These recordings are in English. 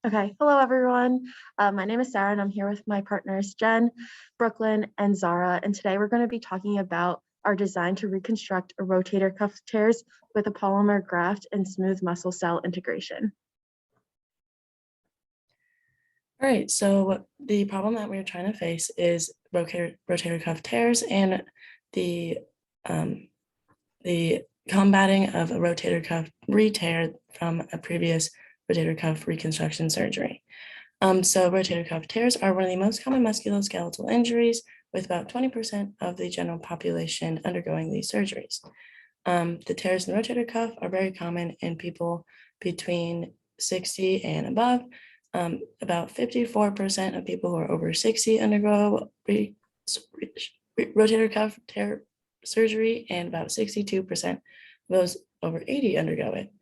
Okay, hello everyone. My name is Sarah and I'm here with my partners Jen, Brooklyn, and Zara. And today we're going to be talking about our design to reconstruct a rotator cuff tears with a polymer graft and smooth muscle cell integration. All right, so the problem that we're trying to face is rotator cuff tears and the combating of a rotator cuff re-tear from a previous rotator cuff reconstruction surgery. So rotator cuff tears are one of the most common musculoskeletal injuries, with about 20% of the general population undergoing these surgeries. The tears in the rotator cuff are very common in people between 60 and above. About 54% of people who are over 60 undergo rotator cuff tear surgery, and about 62% of those over 80 undergo it.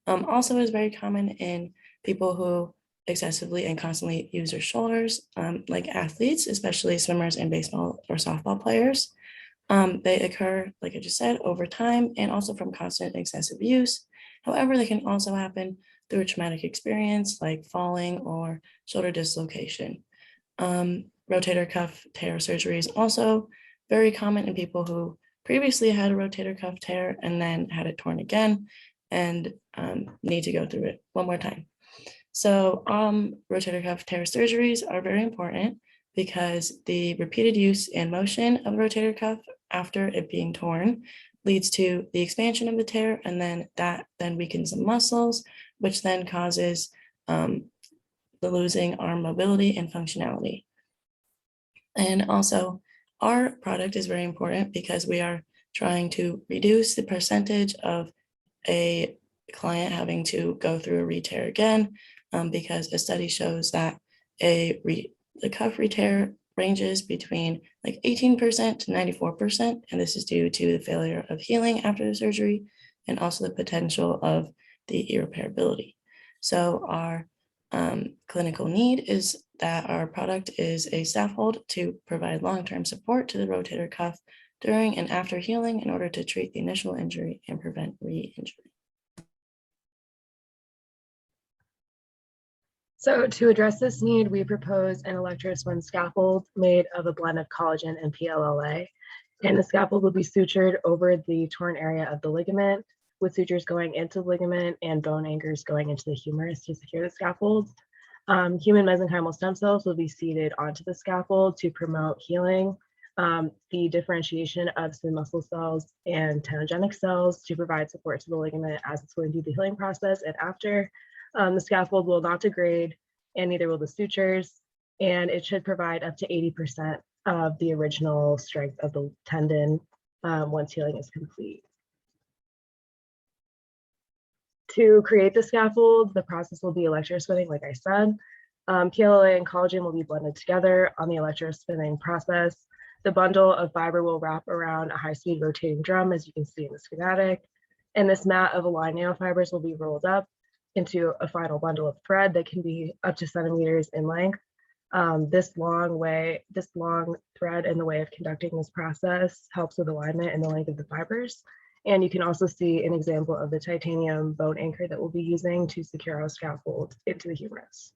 Also is very common in people who excessively and constantly use their shoulders, like athletes, especially swimmers and baseball or softball players. They occur, like I just said, over time and also from constant excessive use. However, they can also happen through a traumatic experience like falling or shoulder dislocation. Rotator cuff tear surgery is also very common in people who previously had a rotator cuff tear and then had it torn again and need to go through it one more time. So rotator cuff tear surgeries are very important because the repeated use and motion of the rotator cuff after it being torn leads to the expansion of the tear, and then that then weakens the muscles, which then causes the losing arm mobility and functionality. And also, our product is very important because we are trying to reduce the percentage of a client having to go through a re-tear again, because a study shows that the cuff re-tear ranges between like 18% to 94%, and this is due to the failure of healing after the surgery and also the potential of the irreparability. So our clinical need is that our product is a scaffold to provide long-term support to the rotator cuff during and after healing in order to treat the initial injury and prevent re-injury. So to address this need, we propose an electroswim scaffold made of a blend of collagen and PLLA. And the scaffold will be sutured over the torn area of the ligament, with sutures going into the ligament and bone anchors going into the humerus to secure the scaffold. Human mesenchymal stem cells will be seeded onto the scaffold to promote healing, the differentiation of smooth muscle cells and tendinogenic cells to provide support to the ligament as it's going through the healing process and after. The scaffold will not degrade, and neither will the sutures, and it should provide up to 80% of the original strength of the tendon once healing is complete. To create the scaffold, the process will be electrospinning, like I said. PLA and collagen will be blended together on the electrospinning process. The bundle of fiber will wrap around a high-speed rotating drum, as you can see in the schematic, and this mat of aligned nanofibers will be rolled up into a final bundle of thread that can be up to centimeters in length. This long thread in the way of conducting this process helps with alignment and the length of the fibers. And you can also see an example of the titanium bone anchor that we'll be using to secure our scaffold into the humerus.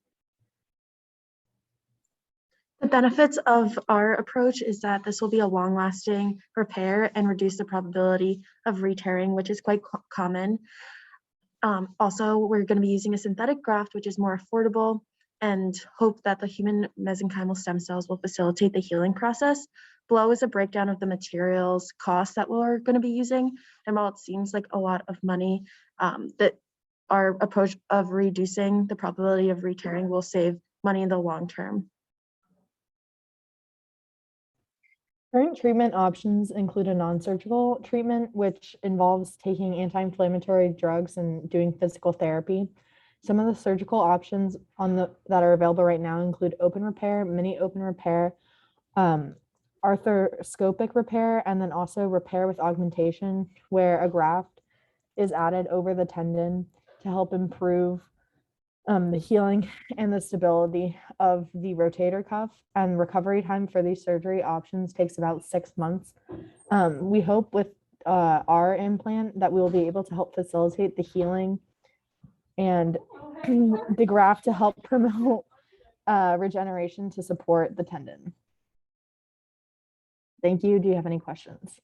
The benefits of our approach is that this will be a long-lasting repair and reduce the probability of re-tearing, which is quite common. Also, we're going to be using a synthetic graft, which is more affordable, and hope that the human mesenchymal stem cells will facilitate the healing process. Below is a breakdown of the materials costs that we're going to be using. And while it seems like a lot of money, that our approach of reducing the probability of re-tearing will save money in the long term. Current treatment options include a non-surgical treatment, which involves taking anti-inflammatory drugs and doing physical therapy. Some of the surgical options that are available right now include open repair, mini open repair, arthroscopic repair, and then also repair with augmentation, where a graft is added over the tendon to help improve the healing and the stability of the rotator cuff, and recovery time for these surgery options takes about 6 months. We hope with our implant that we will be able to help facilitate the healing and the graft to help promote regeneration to support the tendon. Thank you. Do you have any questions?